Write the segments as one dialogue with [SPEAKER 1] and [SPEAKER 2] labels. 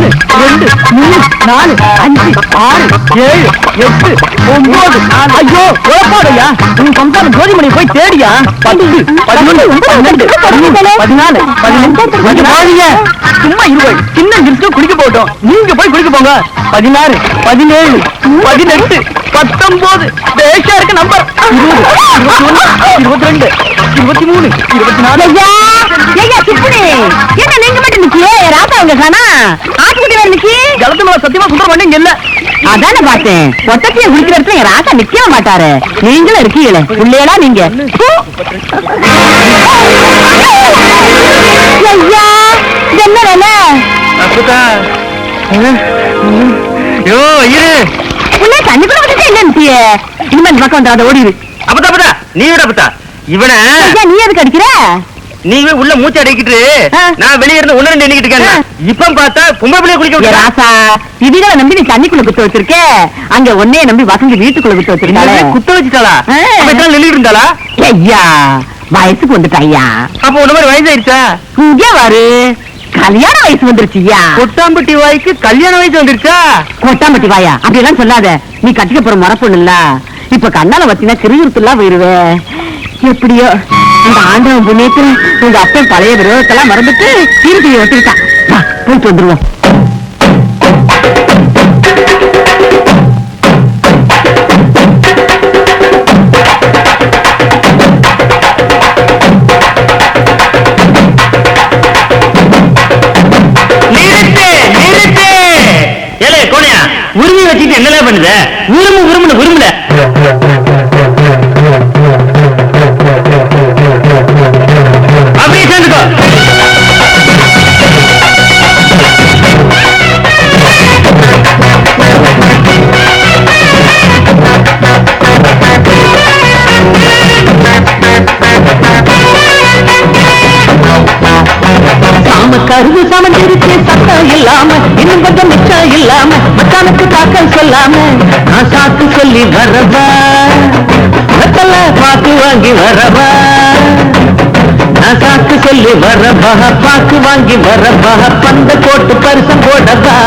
[SPEAKER 1] 1 2 3 4 5 6 7 8 9 ஐயோ குழப்பாதையா உன் சம்சாரம் ஜோதிமணி போய் தேடியா 10 11 12 14 15 சும்மா இருவள் சின்ன நிறுத்து குடிக்க போட்டோம் நீங்க போய் குடிக்க போங்க 16 17 18 19 தேஷா இருக்கு நம்பர் 20 21 22 23 24
[SPEAKER 2] என்ன நீங்க மட்டும் நிக்கியே ராத்தா உங்க காணா ஆட்டுக்குட்டி வேற நிக்கி
[SPEAKER 1] ஜலத்து மேல சத்தியமா சுந்தரம் இங்க இல்ல
[SPEAKER 2] அதானே பார்த்தேன் பொட்டத்தைய குடிக்கிற இடத்துல என் ராத்தா நிக்கவே மாட்டாரு நீங்களும் இருக்கீங்களே உள்ளேடா நீங்க ஐயா என்ன வேலை உள்ள தண்ணி கூட வந்துட்டு என்ன நிக்கிய இனிமே இந்த பக்கம் வந்து அதை ஓடிடு
[SPEAKER 1] அப்பதா நீ விட அப்பதா இவனை
[SPEAKER 2] நீ எதுக்கு அடிக்கிற
[SPEAKER 1] நீங்க உள்ள மூச்சு அடைக்கிட்டு நான் வெளியே இருந்து ஒண்ணு ரெண்டு எண்ணிக்கிட்டு இருக்கேன் இப்ப பார்த்தா பொம்பளை பிள்ளைய குளிக்க
[SPEAKER 2] ராசா இதுகளை நம்பி நீ தண்ணிக்குள்ள குத்த வச்சிருக்க அங்க ஒன்னைய நம்பி வசந்தி வீட்டுக்குள்ள குத்த வச்சிருக்காளே
[SPEAKER 1] குத்த வச்சுட்டாளா நெல்லி இருந்தாளா
[SPEAKER 2] ஐயா வயசுக்கு வந்துட்டா ஐயா
[SPEAKER 1] அப்ப ஒண்ணு மாதிரி வயசாயிருச்சா
[SPEAKER 2] இங்கே வாரு கல்யாண வயசு வந்துருச்சுயா
[SPEAKER 1] கொட்டாம்பட்டி வாய்க்கு கல்யாண வயசு வந்துருச்சா
[SPEAKER 2] கொட்டாம்பட்டி வாயா அப்படியெல்லாம் சொல்லாத நீ கட்டிக்க போற முறப்பொண்ணு இல்ல இப்ப கண்ணால வச்சினா கிருகிருத்துலாம் போயிருவே எப்படியோ இந்த ஆண்டவன் புண்ணியத்துல உங்க அப்பன் பழைய விரோதத்தெல்லாம் மறந்துட்டு தீர்த்தியை வச்சிருக்கான் போயிட்டு வந்துருவோம்
[SPEAKER 1] உரிமை வச்சுட்டு என்னல பண்ணுத உருமுல அப்படியே சேர்ந்துக்கோ
[SPEAKER 2] கருது சமந்திருச்சு சத்தம் இல்லாம இன்னும் கொஞ்சம் மிச்சம் இல்லாம மச்சானுக்கு தாக்கல் சொல்லாம நான் சாக்கு சொல்லி வரவா பாக்கு வாங்கி வரவா நான் சாக்கு சொல்லி வரவா பாக்கு வாங்கி வரவா பந்த போட்டு பரிசம் போடவா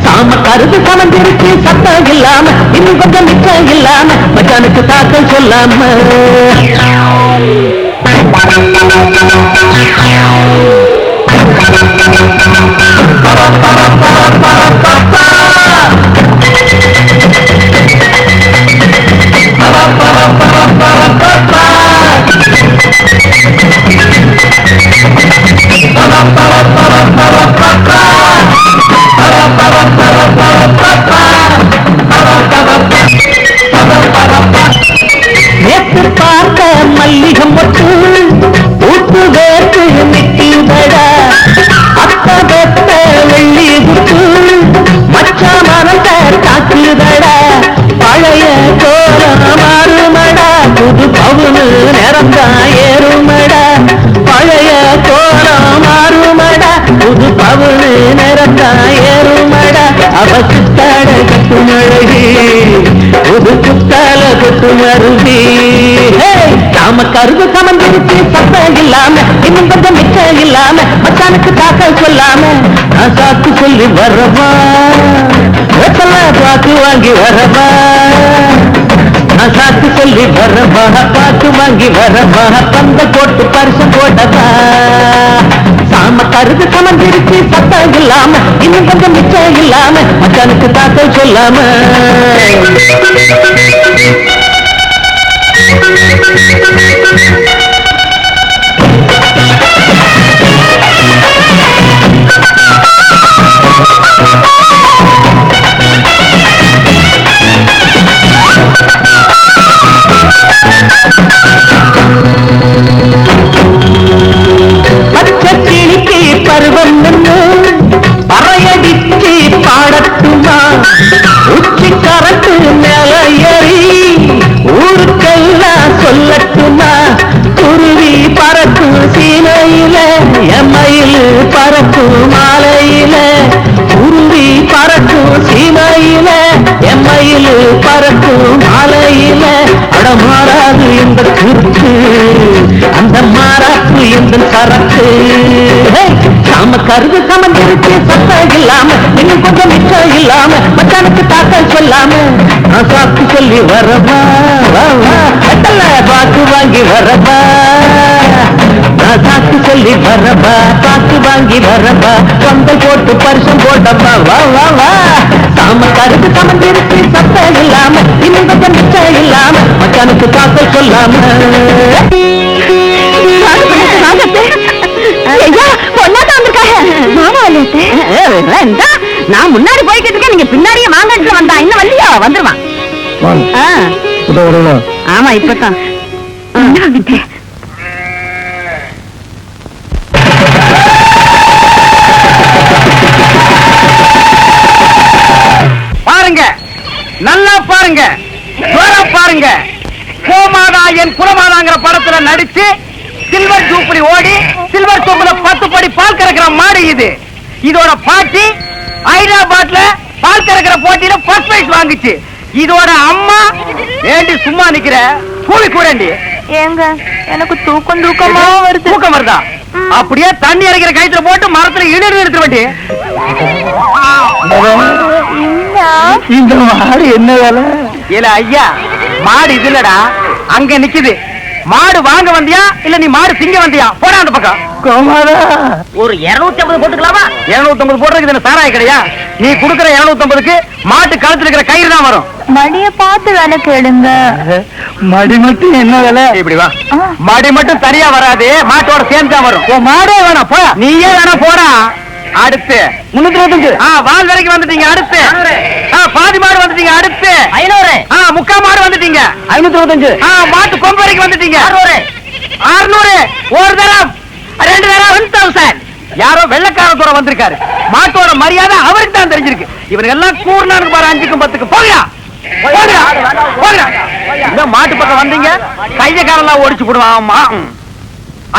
[SPEAKER 2] சாம கருது சமந்திருச்சு சத்தம் இல்லாம இன்னும் கொஞ்சம் மிச்சம் இல்லாம மச்சானுக்கு தாக்கல் சொல்லாம நேற்று பார்த்த மல்லிகம் மொட்டு ஊட்டு வேட்டு நிற்கிதடா அத்த வெத்த வெள்ளி குட்டு மச்சா மனந்த தாக்குதடா பழைய கோலம் மாறுமடா புது பவுனு நிறந்தா ஏறுமடா பழைய கோலம் மாறுமடா புது பவுனு நிறந்தா ஏறுமடா அவ சுத்தாட கட்டும் அழகி புது குத்தால கொட்டும் அருவி நாம கருது சமந்திருச்சு சத்தம் இல்லாம இன்னும் கொஞ்சம் மிச்சம் இல்லாம மச்சானுக்கு தாக்கல் சொல்லாம நான் சாக்கு சொல்லி வரவா பாக்கு வாங்கி வரவா நான் சாக்கு சொல்லி வரவா பாக்கு வாங்கி வரவா பந்த போட்டு பரிசு போடவா சாம கருது சமந்திருச்சு சத்தம் இல்லாம இன்னும் கொஞ்சம் மிச்சம் இல்லாம மச்சானுக்கு தாக்கல் சொல்லாம பச்சக்கிளிக்கு பருவம் நின்று பறையடிச்சு பாடட்டுமா உச்சி கரட்டு மேல ஏறி ஊருக்கெல்லாம் சொல்லட்டுமா குருவி பறக்கும் சீனையில எம்மையில் பறக்கும் மாலையில குருவி பறக்கும் சீமையில எம்மையில் பறக்கும் மாலையில அடமாறாது இந்த குறுக்கு அந்த மாறாப்பு இந்த சரக்கு நாம கருது சமந்திருச்சு சத்தம் இல்லாம இன்னும் கொஞ்சம் மிச்சம் இல்லாம மச்சானுக்கு தாக்கல் சொல்லாம நான் சாக்கு சொல்லி வரவா வா வா கட்டல பாக்கு வாங்கி வரவா நான் சாக்கு சொல்லி வரவா பாக்கு வாங்கி வரவா பந்தல் போட்டு பரிசம் போட்டப்பா வா வா வா சாம கருத்து சமந்திருக்கு சத்தம் இல்லாம இன்னும் கொஞ்சம் மிச்சம் இல்லாம மச்சானுக்கு தாக்கல் சொல்லாம
[SPEAKER 1] நான் முன்னாடி போய்கிட்டு இருக்கேன், நீங்க பின்னாடியே மாங்கட்டுல வந்தா இன்னும் வரலையா? வந்துருவான். ஆமா இப்பதான்
[SPEAKER 3] பாருங்க, நல்லா பாருங்க, பாருங்க. கோமாதா என் குலமாதாங்கிற படத்துல நடிச்சு சில்வர் ஜூப்ளி ஓடி சில்வர் சோப்புல 10 படி பால் கறக்கிற மாடு இது. இதோட பாட்டி ஹைதராபாத்ல பால் கறக்கிற போட்டியில ஃபர்ஸ்ட் பிரைஸ் வாங்குச்சு. இதோட அம்மா ஏண்டி சும்மா நிக்கிற, கூலி கூடண்டி.
[SPEAKER 1] ஏங்க எனக்கு தூக்கமா வருது.
[SPEAKER 3] தூக்கம் வருதா? அப்படியே தண்ணி இறக்கிற கயித்துல போட்டு மரத்துல இழுத்து எடுத்து வண்டி.
[SPEAKER 1] இந்த மாடு என்ன வேலை?
[SPEAKER 3] இல்ல ஐயா, மாடு இது இல்லடா, அங்க நிக்குது. மாடு வாங்க வந்தியா இல்ல நீ மாடு திங்க வந்தியா? போடா அந்த பக்கம்.
[SPEAKER 1] கோமாதா
[SPEAKER 3] ஒரு 250 போட்டுக்கலாமா? 250 போடுறதுக்கு இது சாராய கிடையா? நீ குடுக்கற 250க்கு மாட்டு கழுத்துல இருக்கிற கயிறு தான் வரும்.
[SPEAKER 1] மடிய பார்த்து வேலை கேளுங்க. மடி மட்டும் என்ன வேலை?
[SPEAKER 3] இப்படி வா. மடி மட்டும் தனியா வராது, மாட்டோட சேர்ந்து தான் வரும். மாடே வேணாம் போடா. நீயே வேணா போடா. அடுத்து 325. வால் வரைக்கும் வந்துட்டீங்க. அடுத்து பாதி மாடு வந்துட்டீங்க. அடுத்து 500. முக்கா மாடு வந்துட்டீங்க.
[SPEAKER 1] 525.
[SPEAKER 3] மாட்டு கொம்பு வரைக்கும் வந்துட்டீங்க. 600. ஒரு தரம் 2 தரம் 1000. யாரோ வெள்ளக்கார தூரம் வந்திருக்காரு. மாட்டோட மரியாதை அவருக்கு தான் தெரிஞ்சிருக்கு. இவனுக்கு எல்லாம் கூர்னானுக்கு பாரு 5க்கும் 10க்கும். போகா மாட்டு பக்கம் வந்தீங்க, கைய காரெல்லாம் ஓடிச்சு போடுவான்.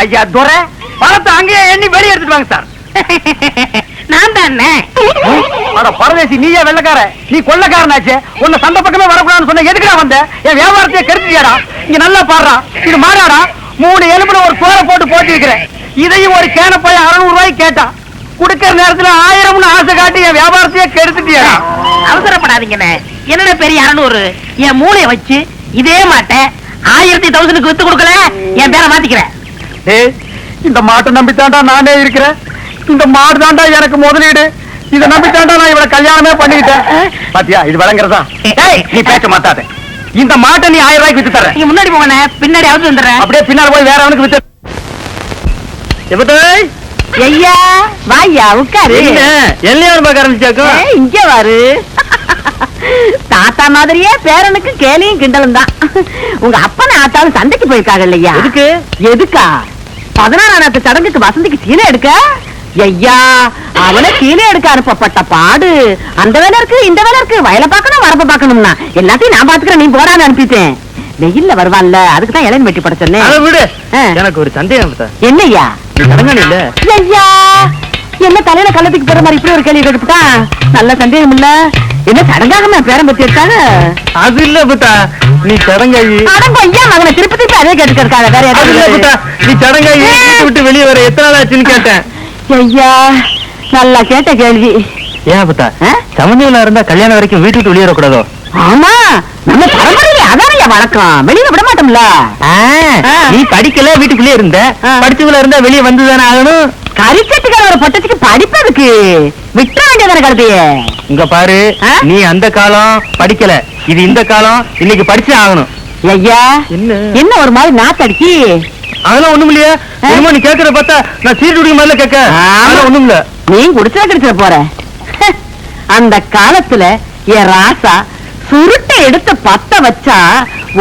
[SPEAKER 3] ஐயா துரை, பணத்தை அங்கேயே எண்ணி வெளியே எடுத்துட்டு வாங்க சார்.
[SPEAKER 1] நான் தானே
[SPEAKER 3] பரதேசி, நீயே வெள்ளக்கார, நீ கொள்ளக்காரனாச்சே. உன்னை சந்த பக்கமே வரக்கூடாதுன்னு சொன்ன, எதுக்குடா வந்த? என் வியாபாரத்தையே கெடுத்துட்டியாடா. இங்க நல்லா பாடுறா, இது மாடாடா. 3 எலும்புல ஒரு சோறை போட்டு போட்டிருக்கிறேன். இதையும் ஒரு கேன போய் 600 ரூபாய்க்கு கேட்டான். குடுக்கிற நேரத்துல 1000 ஆசை காட்டி என் வியாபாரத்தையே கெடுத்துட்டியாடா.
[SPEAKER 1] அவசரப்படாதீங்கண்ணே. என்னோட பெரிய 600 என் மூளைய வச்சு இதே மாட்டை 1000 வித்து கொடுக்கல, என் பேரை மாத்திக்கிறேன்.
[SPEAKER 3] இந்த மாட்டை நம்பித்தாண்டா நானே இருக்கிறேன். இந்த மாடு தாண்டா எனக்கு முதலீடு. இதை நம்பித்தாண்டா நான் இவளை கல்யாணமே பண்ணிக்கிட்டேன். பாத்தியா, இது வழங்குறதா? நீ பேச மாட்டாத. இந்த மாட்டை நீ 1000 ரூபாய்க்கு வித்து தர.
[SPEAKER 1] நீங்க முன்னாடி போங்க, பின்னாடி அவுத்து வந்துடுறேன்.
[SPEAKER 3] அப்படியே பின்னால் போய் வேற அவனுக்கு வித்து.
[SPEAKER 1] ஐயா வாயா உட்காரு.
[SPEAKER 3] எல்லையார் பார்க்க ஆரம்பிச்சாக்கோ.
[SPEAKER 1] இங்க வாரு. தாத்தா மாதிரியே பேரனுக்கு கேலியும் கிண்டலும் தான். உங்க அப்பனை ஆத்தாலும் சந்தைக்கு போயிருக்காங்க இல்லையா?
[SPEAKER 3] எதுக்கு?
[SPEAKER 1] எதுக்கா? 16ஆம் சடங்குக்கு வசந்திக்கு சீனை எடுக்க. ஐயா, அவனை சீனை எடுக்க அனுப்பப்பட்ட பாடு. அந்த வேலை இருக்கு, இந்த வேலை இருக்கு, வயலை பார்க்கணும், வரப்ப பார்க்கணும்னா எல்லாத்தையும் நான் பாத்துக்கிறேன், நீ போறான்னு அனுப்பிட்டேன். வெயில்ல வருவான்ல, அதுக்குதான் இளநீ வெட்டி பட சொன்னேன்.
[SPEAKER 3] விடு. எனக்கு ஒரு சந்தேகம்.
[SPEAKER 1] என்னய்யா?
[SPEAKER 3] இல்ல
[SPEAKER 1] ஐயா, என்ன தலையில கள்ளத்துக்கு போற மாதிரி இப்படி ஒரு கேள்வி கேட்டுட்டா? நல்ல சந்தேகம் இல்ல. என்ன சடங்காக பேரம் பத்தி எடுத்தாங்க?
[SPEAKER 3] அது இல்ல புத்தா, நீ சடங்காயி.
[SPEAKER 1] அடங்க ஐயா, மகனை திருப்பி திருப்பி அதே கேட்டுக்கிருக்காங்க. வேற
[SPEAKER 3] அது இல்ல புத்தா, நீ சடங்காயி விட்டு வெளியே வர எத்தனை நாள் ஆச்சுன்னு கேட்டேன்.
[SPEAKER 1] ஐயா, நல்லா கேட்ட கேள்வி.
[SPEAKER 3] ஏன் புத்தா, சமந்தியில இருந்தா கல்யாணம் வரைக்கும் வீட்டு விட்டு வெளியே வரக்கூடாதோ?
[SPEAKER 1] ஆமா, நம்ம பரம்பரையில அதான வழக்கம். வெளியே விட மாட்டோம்ல.
[SPEAKER 3] நீ படிக்கல, வீட்டுக்குள்ளே இருந்த. படிச்சவங்கள இருந்தா வெளியே வந்துதானே ஆகணும்.
[SPEAKER 1] கரிச்சட்டுக்கார ஒரு பொட்டத்துக்கு படிப்பதுக்கு விட்ட வேண்டியதான கருத்தையே.
[SPEAKER 3] இங்க பாரு, நீ அந்த காலம் படிக்கல, இது இந்த காலம். இன்னைக்கு படிச்சு ஆகணும்.
[SPEAKER 1] ஐயா, என்ன ஒரு மாதிரி நாத்தடிச்சு?
[SPEAKER 3] அதெல்லாம் ஒண்ணும் இல்லையா? என்னமோ நீ கேட்கற பார்த்தா நான் சீர்டுடி மாதிரில கேட்க. அதெல்லாம் ஒண்ணும் இல்ல.
[SPEAKER 1] நீ குடிச்சா கிடைச்சிட போற. அந்த காலத்துல என் ராசா சுருட்டை எடுத்து பத்த வச்சா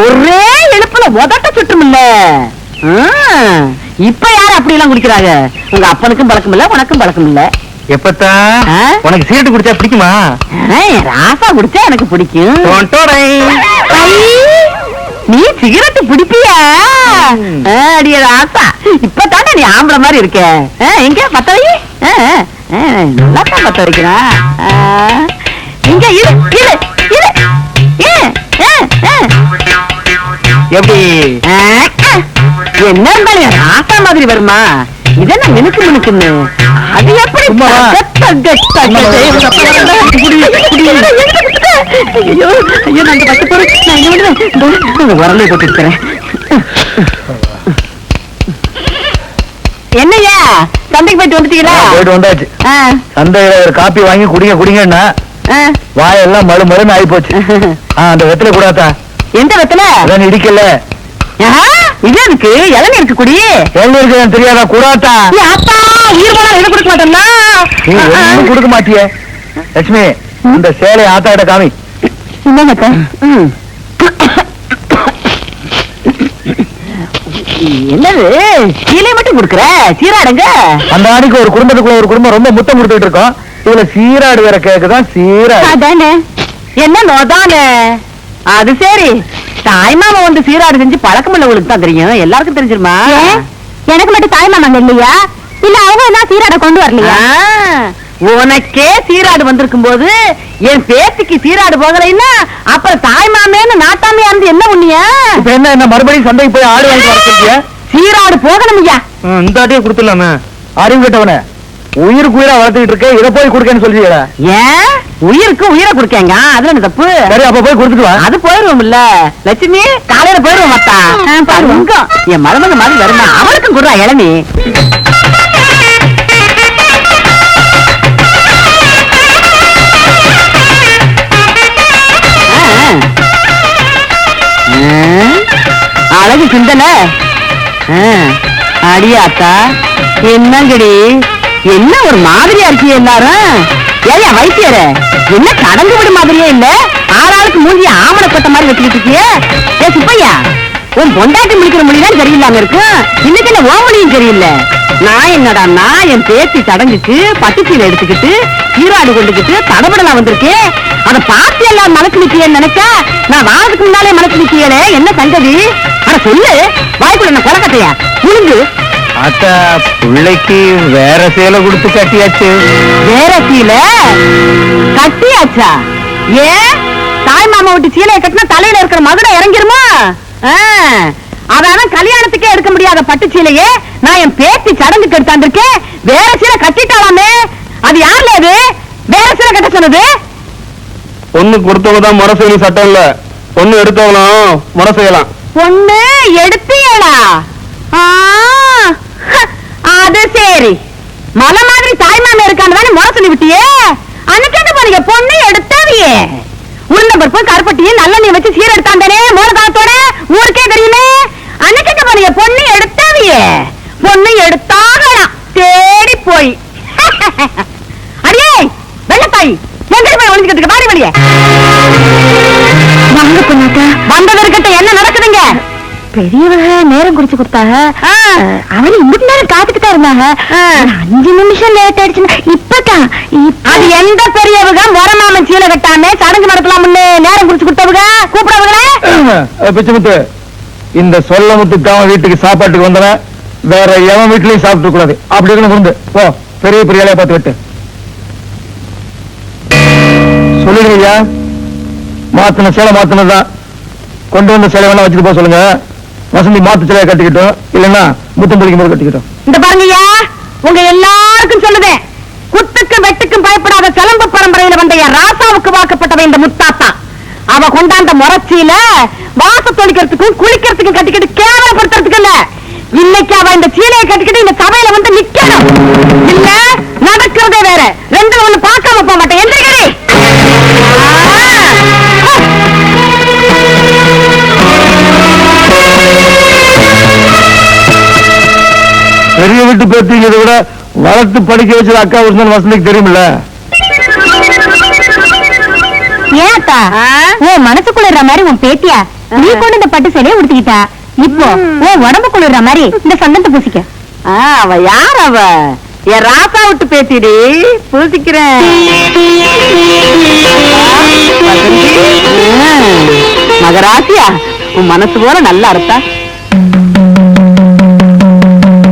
[SPEAKER 1] ஒரே எழுப்புல உதட்ட சுட்டும் இல்ல. இப்ப யாரு அப்படி எல்லாம் குடிக்கிறாங்க? உங்க அப்பனுக்கும் பழக்கம் இல்ல, உனக்கும் பழக்கம் இல்ல.
[SPEAKER 3] எப்பத்தா உனக்கு சீட்டு குடிச்சா பிடிக்குமா?
[SPEAKER 1] ராசா குடிச்சா எனக்கு பிடிக்கும். நீ சிகரெட்டு பிடிப்பியா? அடிய ராசா, இப்பதானே நீ ஆம்பளை மாதிரி இருக்க. எங்க பத்த வை. நல்லாத்தான் பத்த வைக்கிறா. இங்க இரு இரு இரு. எப்படி என்ன இருந்தாலும் ராசா மாதிரி வருமா? இதென்ன மினுக்கு மினுக்குன்னு அது எப்படி
[SPEAKER 2] சும்மா வா.
[SPEAKER 1] ஐயோ ஐயோ நான் அந்த பட்டு போறேன் நான் என்ன பண்ணுவேன் வரலே போட்டு இருக்கிறேன் என்னய்யா சந்தைக்கு போயிட்டு வந்துட்டீங்களா
[SPEAKER 2] போயிட்டு வந்தாச்சு சந்தையில ஒரு காப்பி வாங்கி குடிங்க குடிங்கன்னா வாயெல்லாம் மழு மழுன்னு ஆகி போச்சு அந்த வெத்தில கூடாதா
[SPEAKER 1] எந்த வெத்தல
[SPEAKER 2] அதான் இடிக்கல
[SPEAKER 1] இது இருக்கு இளநீ இருக்கு குடி
[SPEAKER 2] இருக்கு தெரியாதா கூடாதா
[SPEAKER 1] அப்பா உயிர் போனா எது கொடுக்க மாட்டேன்னா
[SPEAKER 2] நீ ஒண்ணும் கொடுக்க மாட்டியே லட்சுமி இந்த சேலை ஆத்தா கிட்ட காமி
[SPEAKER 1] என்னங்க என்னது சீலை மட்டும் கொடுக்குற சீராடுங்க
[SPEAKER 2] அந்த ஆணிக்கு ஒரு குடும்பத்துக்குள்ள ஒரு குடும்பம் ரொம்ப முத்தம் கொடுத்துட்டு இருக்கோம் இதுல சீராடு வேற கேக்குதான் சீராடு
[SPEAKER 1] அதானே என்ன நோதானே அது சரி தாய்மாமா வந்து சீராடு செஞ்சு பழக்கம் உள்ளவங்களுக்கு தான் தெரியும் எல்லாருக்கும் தெரிஞ்சிருமா எனக்கு மட்டும் தாய்மாமாங்க இல்லையா இல்ல அவங்க எல்லாம் சீராட கொண்டு வரலையா உனக்கே சீராடு வந்திருக்கும் போது என் பேத்திக்கு சீராடு போகலைன்னா அப்புறம் தாய்மாமேன்னு நாட்டாமையா இருந்து என்ன உண்ணியா
[SPEAKER 2] இப்ப என்ன மறுபடியும் சந்தைக்கு போய் ஆடு வாங்கி வர சொல்றியா
[SPEAKER 1] சீராடு போகணும் ஐயா
[SPEAKER 2] இந்த ஆட்டையே கொடுத்துடலாமே அறிவு கேட்டவன உயிருக்கு உயிரா வளர்த்துக்கிட்டு இருக்க இதை போய் கொடுக்கன்னு சொல்றீங்களா
[SPEAKER 1] ஏன் உயிருக்கு உயிரை கொடுக்கங்க அதுல என்ன தப்பு
[SPEAKER 2] சரி அப்ப போய் கொடுத்துட்டு வா
[SPEAKER 1] அது போயிருவோம் இல்ல லட்சுமி காலையில போயிருவோம் மத்தா என் மருமக மாதிரி வருமா அவளுக்கும் குடுறா இளநீ அழகு சிந்தனை அடியாத்தா என்னங்கடி என்ன ஒரு மாதிரியா இருக்கீங்க எல்லாரும் ஏயா வைத்தியர என்ன கடந்து விடு மாதிரியே இல்ல ஆளாளுக்கு மூஞ்சிய ஆமணை கொட்ட மாதிரி வச்சுக்கிட்டு இருக்கிய ஏ சுப்பையா உன் பொண்டாட்டி முடிக்கிற மொழிதான் சரியில்லாம இருக்கு இன்னைக்கு என்ன ஓ மொழியும் சரியில்லை நான் என்னடா என் பேத்தி சடங்குக்கு பட்டுச்சீலை எடுத்துக்கிட்டு சீராடு கொண்டுகிட்டு தடபடலாம் வந்திருக்கேன் அதை பார்த்து எல்லாம் மனசு நிக்கியன்னு நினைச்சா நான் வாரத்துக்கு முன்னாலே மனசு நிக்கியலே என்ன சங்கதி அட சொல்லு வாய்க்குள்ள என்ன கொலக்கட்டையா முழுங்கு
[SPEAKER 2] அத்தா பிள்ளைக்கு வேற சேலை கொடுத்து கட்டியாச்சு
[SPEAKER 1] வேற சீலை கட்டியாச்சா ஏன் தாய் மாமா விட்டு சீலையை கட்டினா தலையில இருக்கிற மகுட இறங்கிருமா அதான் கல்யாணத்துக்கே எடுக்க முடியாத பட்டு சீலையே நான் என் பேத்தி சடங்குக்கு எடுத்தாந்திருக்கேன் வேற சீலை கட்டிட்டாலாமே அது யாருல அது வேற சீலை கட்ட சொன்னது
[SPEAKER 2] பொண்ணு கொடுத்தவங்கதான் முறை செய்யணும் சட்டம் இல்ல பொண்ணு எடுத்தவங்களும் முறை செய்யலாம்
[SPEAKER 1] பொண்ணு எடுத்தியடா அது சரி மலை மாதிரி தாய்மாம இருக்கான்னு தானே முறை சொல்லி விட்டியே அன்னைக்கு என்ன பண்ணீங்க பொண்ணு எடுத்தாவியே உளுந்தம்பருப்பு கருப்பட்டியும் நல்லெண்ணெய் வச்சு சீர் எடுத்தாண்டனே மூலகாலத்தோட ஊருக்கே தெரியுமே அன்னைக்கு என்ன பண்ணீங்க பொண்ணு எடுத்தாவியே பொண்ணு எடுத்தாகலாம் தேடி போய் அடியே வெள்ளத்தாய் எங்கிட்ட போய் ஒளிஞ்சுக்கிறதுக்கு பாரி வழியே வாங்க பொண்ணாக்கா வந்தது இருக்கட்டும் என்ன நடக்குதுங்க பெரியவங்க நேரம் குறிச்சு கொடுத்தாங்க அவரு இன்னும் நேரம் காத்துக்கிட்டா இருந்தாங்க 5 நிமிஷம் லேட் ஆயிடுச்சுன்னா இப்பதான் அது எந்த பெரியவங்க மொரமாமன் சீலை கட்டாம சடங்கு நடத்தலாம்னு நேரம் குறிச்சு கொடுத்தவங்க கூப்பிடவங்களே
[SPEAKER 2] பிச்சமுத்து இந்த சொல்ல முத்துக்காம வீட்டுக்கு சாப்பாட்டுக்கு வந்தவன் வேற எவன் வீட்லயும் சாப்பிட்டு கூடாது அப்படி இருக்கணும் புரிந்து ஓ பெரிய பெரிய வேலையை பார்த்து விட்டு சொல்லுங்க மாத்தின சேலை மாத்தினதான் கொண்டு வந்த சேலை வேணா வச்சுட்டு போக சொல்லுங்க வசந்தி மாத்து சிலையை கட்டிக்கிட்டோம் இல்லன்னா முத்தம் பிடிக்கும் போது கட்டிக்கிட்டோம்
[SPEAKER 1] இந்த பாருங்கய்யா உங்க எல்லாருக்கும் சொல்லுவேன் குத்துக்கும் வெட்டுக்கும் பயப்படாத சிலம்பு பரம்பரையில வந்த ராசாவுக்கு வாக்கப்பட்டவன் இந்த முத்தாத்தா அவ கொண்டாந்த முறைச்சியில வாச தொழிக்கிறதுக்கும் குளிக்கிறதுக்கும் கட்டிக்கிட்டு கேவலப்படுத்துறதுக்கு இல்ல இன்னைக்கு அவ இந்த சீலையை கட்டிக்கிட்டு இந்த சபையில வந்து நிக்கணும் இல்ல நடக்கிறதே வேற ரெண்டு ஒண்ணு பார்க்காம போக மாட்டேன் எந்திரிக்கிறே
[SPEAKER 2] பெரிய வீட்டு பேத்திங்க விட வளர்த்து படிக்க வச்சது அக்கா ஒரு வசந்திக்கு தெரியுமில்ல
[SPEAKER 1] ஏத்தா உன் மனசு குளிர்ற மாதிரி உன் பேத்தியா நீ கொண்டு இந்த பட்டு சேலையை உடுத்திக்கிட்டா இப்போ உன் உடம்பு குளிர்ற மாதிரி இந்த சந்தனத்தை பூசிக்க அவ யார் அவ என் ராசா விட்டு பேத்திடி பூசிக்கிறேன் மகராசியா உன் மனசு போல நல்லா இருப்பா